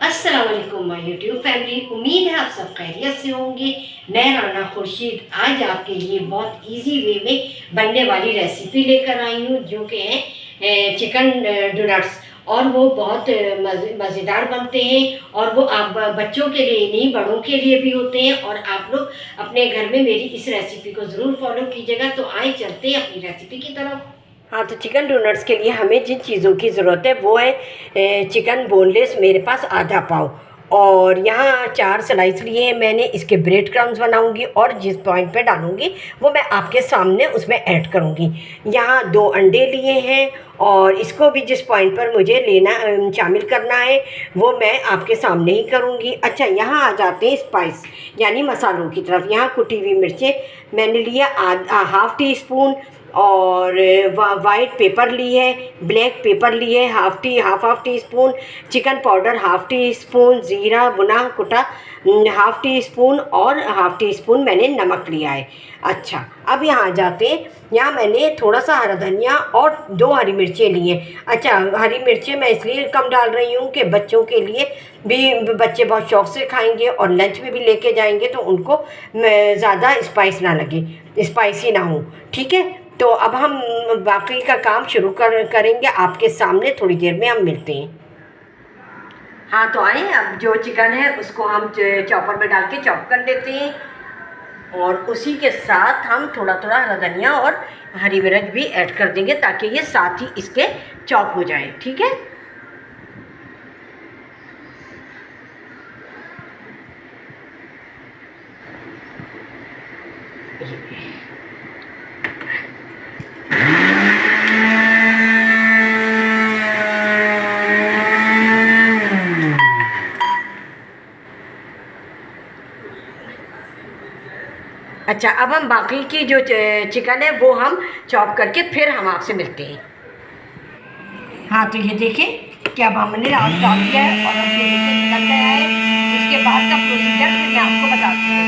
अस्सलाम वालेकुम my YouTube family. उम्मीद है आप सब खैरियत से होंगे। मैं राना खुर्शीद आज आपके लिए बहुत इजी वे में बनने वाली रेसिपी लेकर आई हूँ, जो कि है चिकन डोनट्स। और वो बहुत मज़ेदार बनते हैं, और वो आप बच्चों के लिए नहीं बड़ों के लिए भी होते हैं। और आप लोग अपने घर में मेरी इस रेसिपी को ज़रूर फॉलो कीजिएगा। तो आए चलते हैं अपनी रेसिपी की तरफ। हाँ, तो चिकन डोनट्स के लिए हमें जिन चीज़ों की ज़रूरत है वो है चिकन बोनलेस मेरे पास आधा पाव, और यहाँ 4 स्लाइस लिए हैं मैंने। इसके ब्रेड क्रम्स बनाऊंगी और जिस पॉइंट पे डालूंगी वो मैं आपके सामने उसमें ऐड करूंगी। यहाँ 2 अंडे लिए हैं, और इसको भी जिस पॉइंट पर मुझे लेना शामिल करना है वो मैं आपके सामने ही करूँगी। अच्छा, यहाँ आ जाते हैं स्पाइस यानी मसालों की तरफ। यहाँ कुटी हुई मिर्चें मैंने लिया हाफ़ टी स्पून, और वाइट पेपर ली है, ब्लैक पेपर ली है half tea spoon, chicken powder half tea spoon, ज़ीरा भुना कुटा हाफ़ टी स्पून, और हाफ़ टी स्पून मैंने नमक लिया है। अच्छा, अब यहाँ आ जाते हैं। यहाँ मैंने थोड़ा सा हरा धनिया और 2 हरी मिर्चें ली हैं। अच्छा, हरी मिर्चें मैं इसलिए कम डाल रही हूँ कि बच्चों के लिए भी, बच्चे बहुत शौक़ से खाएंगे और लंच में भी लेके जाएंगे, तो उनको ज़्यादा स्पाइस ना लगे, स्पाइसी ना हो। ठीक है, तो अब हम बाकी का काम शुरू करेंगे आपके सामने। थोड़ी देर में हम मिलते हैं। हाँ, तो आए, अब जो चिकन है उसको हम चॉपर में डाल के चॉप कर लेते हैं, और उसी के साथ हम थोड़ा थोड़ा हरा धनिया और हरी मिर्च भी ऐड कर देंगे ताकि ये साथ ही इसके चॉप हो जाए। ठीक है, अच्छा, अब हम बाकी की जो चिकन है वो हम चॉप करके फिर हम आपसे मिलते हैं। हाँ, तो ये देखिए कि अब हमने आग डाल दिया है और अब ये देखिए निकल गया है। इसके बाद का प्रोसीजर फिर मैं आपको बताती हूँ।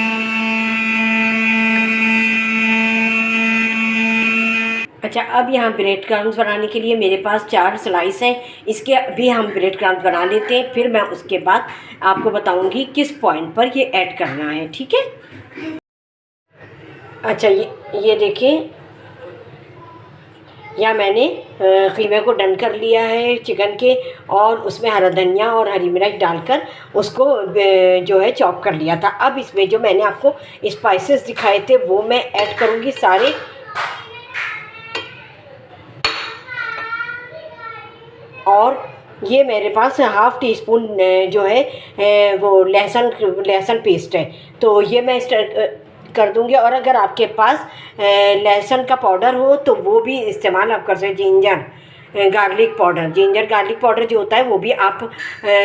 अच्छा, अब यहाँ ब्रेड क्रम्स बनाने के लिए मेरे पास 4 स्लाइस हैं। इसके भी हम ब्रेड क्रम्स बना लेते हैं, फिर मैं उसके बाद आपको बताऊँगी किस पॉइंट पर ये ऐड करना है। ठीक है। अच्छा, ये देखिए, यहाँ मैंने कीमे को डन कर लिया है चिकन के, और उसमें हरा धनिया और हरी मिर्च डालकर उसको जो है चॉप कर लिया था। अब इसमें जो मैंने आपको स्पाइसेस दिखाए थे वो मैं ऐड करूँगी सारे। और ये मेरे पास हाफ़ टी स्पून जो है वो लहसुन पेस्ट है, तो ये मैं कर दूंगी। और अगर आपके पास लहसुन का पाउडर हो तो वो भी इस्तेमाल आप कर सकते। जिंजर गार्लिक पाउडर जो होता है वो भी आप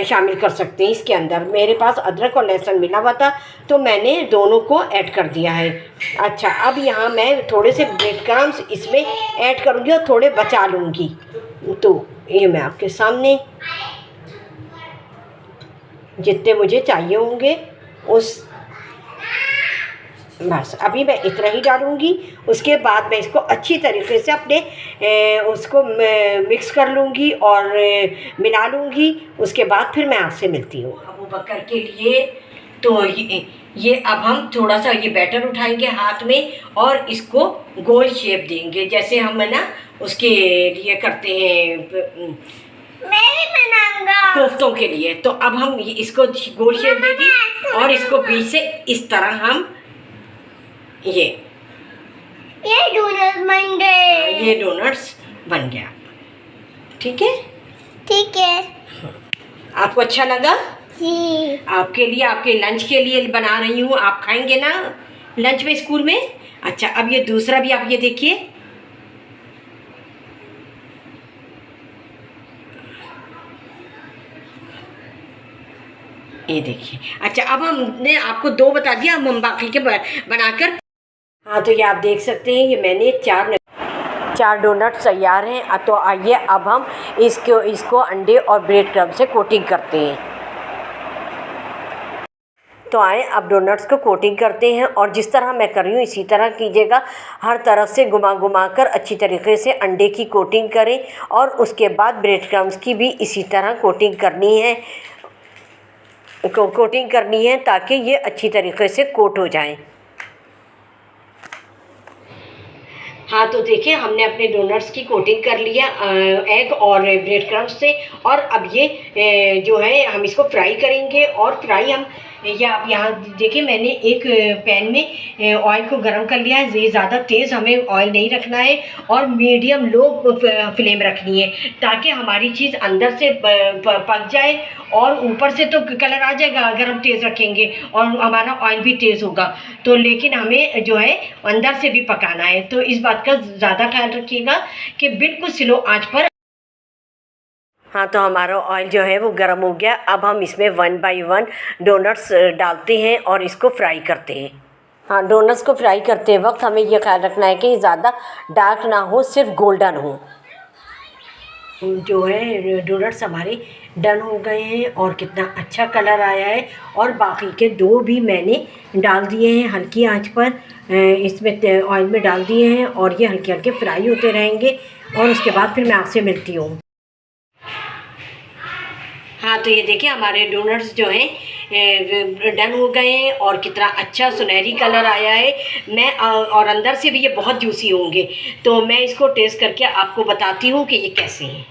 शामिल कर सकते हैं इसके अंदर। मेरे पास अदरक और लहसुन मिला हुआ था तो मैंने दोनों को ऐड कर दिया है। अच्छा, अब यहाँ मैं थोड़े से ब्रेड क्रम्स इसमें ऐड करूँगी और थोड़े बचा लूँगी। तो ये मैं आपके सामने जितने मुझे चाहिए होंगे उस बस अभी मैं इतना ही डालूँगी। उसके बाद मैं इसको अच्छी तरीके से अपने उसको मिक्स कर लूँगी और मिला लूँगी। उसके बाद फिर मैं आपसे मिलती हूँ। अबू बकर के लिए तो ये अब हम थोड़ा सा ये बैटर उठाएंगे हाथ में और इसको गोल शेप देंगे, जैसे हम है ना उसके लिए करते हैं कोफ्तों के लिए। तो अब हम इसको गोल शेप देंगे और इसको बीच से इस तरह हम ये डोनट्स बन गए। ये डोनट्स बन गया। ठीक है, ठीक है। आपको अच्छा लगा? जी। आपके लिए, आपके लंच के लिए बना रही हूँ। आप खाएंगे ना लंच में स्कूल में? अच्छा, अब ये दूसरा भी आप ये देखिए। ये देखिए। अच्छा, अब हमने आपको 2 बता दिया, हम बाकी के बनाकर। हाँ, तो ये आप देख सकते हैं, ये मैंने 4 डोनट तैयार हैं। तो आइए अब हम इसको अंडे और ब्रेड क्रम्ब से कोटिंग करते हैं। तो आए, अब डोनट्स को कोटिंग करते हैं, और जिस तरह मैं कर रही हूँ इसी तरह कीजिएगा। हर तरफ से घुमा कर अच्छी तरीके से अंडे की कोटिंग करें, और उसके बाद ब्रेड क्रम्ब्स की भी इसी तरह कोटिंग करनी है। कोटिंग करनी है ताकि ये अच्छी तरीके से कोट हो जाए। हाँ, तो देखिए हमने अपने डोनट्स की कोटिंग कर लिया एग और ब्रेड क्रम्ब से। और अब ये जो है हम इसको फ्राई करेंगे। और फ्राई हम या आप यहाँ देखिए मैंने एक पैन में ऑयल को गर्म कर लिया है। ये ज़्यादा तेज़ हमें ऑयल नहीं रखना है और मीडियम लो फ्लेम रखनी है ताकि हमारी चीज़ अंदर से पक जाए और ऊपर से तो कलर आ जाएगा अगर हम तेज़ रखेंगे और हमारा ऑयल भी तेज़ होगा तो, लेकिन हमें जो है अंदर से भी पकाना है। तो इस बात का ज़्यादा ख्याल रखिएगा कि बिल्कुल स्लो आंच पर। हाँ, तो हमारा ऑयल जो है वो गर्म हो गया। अब हम इसमें 1 बाय 1 डोनट्स डालते हैं और इसको फ्राई करते हैं। हाँ, डोनट्स को फ्राई करते वक्त हमें यह ख्याल रखना है कि ज़्यादा डार्क ना हो, सिर्फ गोल्डन हो। जो है डोनट्स हमारे डन हो गए हैं और कितना अच्छा कलर आया है। और बाकी के 2 भी मैंने डाल दिए हैं हल्की आंच पर, इसमें ऑयल में डाल दिए हैं और ये हल्के हल्के फ्राई होते रहेंगे और उसके बाद फिर मैं आपसे मिलती हूँ। हाँ, तो ये देखिए हमारे डोनट्स जो हैं डन हो गए हैं और कितना अच्छा सुनहरी कलर आया है। मैं और अंदर से भी ये बहुत जूसी होंगे। तो मैं इसको टेस्ट करके आपको बताती हूँ कि ये कैसे हैं।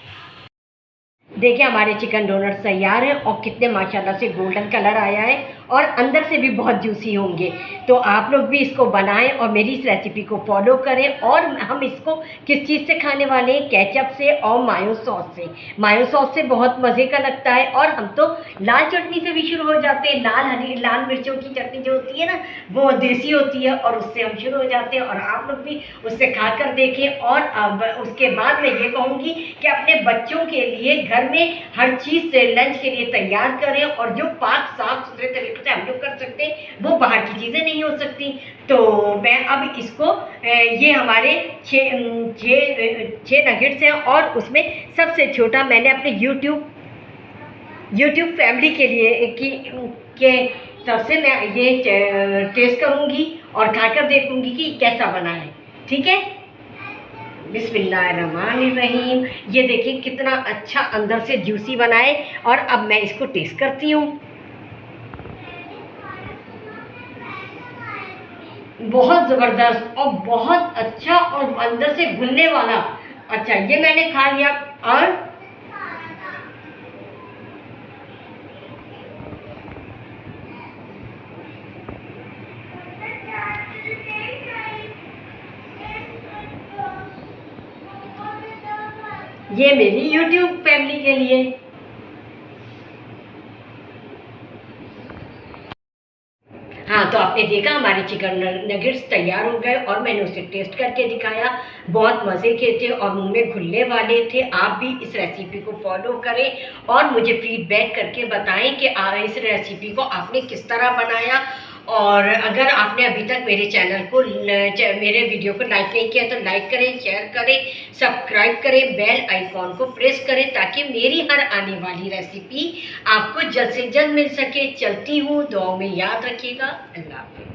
देखिए हमारे चिकन डोनट्स तैयार हैं और कितने माशाल्लाह से गोल्डन कलर आया है और अंदर से भी बहुत जूसी होंगे। तो आप लोग भी इसको बनाएं और मेरी इस रेसिपी को फॉलो करें। और हम इसको किस चीज़ से खाने वाले हैं? केचप से और मायो सॉस से। मायो सॉस से बहुत मज़े का लगता है और हम तो लाल चटनी से भी शुरू हो जाते हैं। लाल मिर्चों की चटनी जो होती है ना वो देसी होती है और उससे हम शुरू हो जाते हैं और आप लोग भी उससे खा कर देखें। और अब उसके बाद मैं ये कहूँगी कि अपने बच्चों के लिए घर में हर चीज़ से लंच के लिए तैयार करें और जो पाक साफ सुथरे तरीके से हम लोग कर सकते हैं वो बाहर की चीज़ें नहीं हो सकती। तो मैं अब इसको ये हमारे 6 नगेट्स हैं और उसमें सबसे छोटा मैंने अपने यूट्यूब फैमिली के लिए के तरफ से मैं ये टेस्ट करूँगी और खाकर देखूँगी कि कैसा बना है। ठीक है, बिस्मिल्लाहिर्रहमानिर्रहीम। ये देखिए कितना अच्छा अंदर से जूसी बना है और अब मैं इसको टेस्ट करती हूँ। बहुत ज़बरदस्त और बहुत अच्छा और अंदर से घुलने वाला। अच्छा, ये मैंने खा लिया और ये मेरी यूट्यूब फैमिली के लिए। हाँ, तो आपने देखा हमारे चिकन नगेट्स तैयार हो गए और मैंने उसे टेस्ट करके दिखाया। बहुत मज़े के थे और मुंह में घुलने वाले थे। आप भी इस रेसिपी को फॉलो करें और मुझे फीडबैक करके बताएं कि इस रेसिपी को आपने किस तरह बनाया। और अगर आपने अभी तक मेरे चैनल को मेरे वीडियो को लाइक नहीं किया तो लाइक करें, शेयर करें, सब्सक्राइब करें, बेल आइकॉन को प्रेस करें ताकि मेरी हर आने वाली रेसिपी आपको जल्द से जल्द मिल सके। चलती हूँ, दुआओं में याद रखिएगा। अल्लाह हाफ़िज़।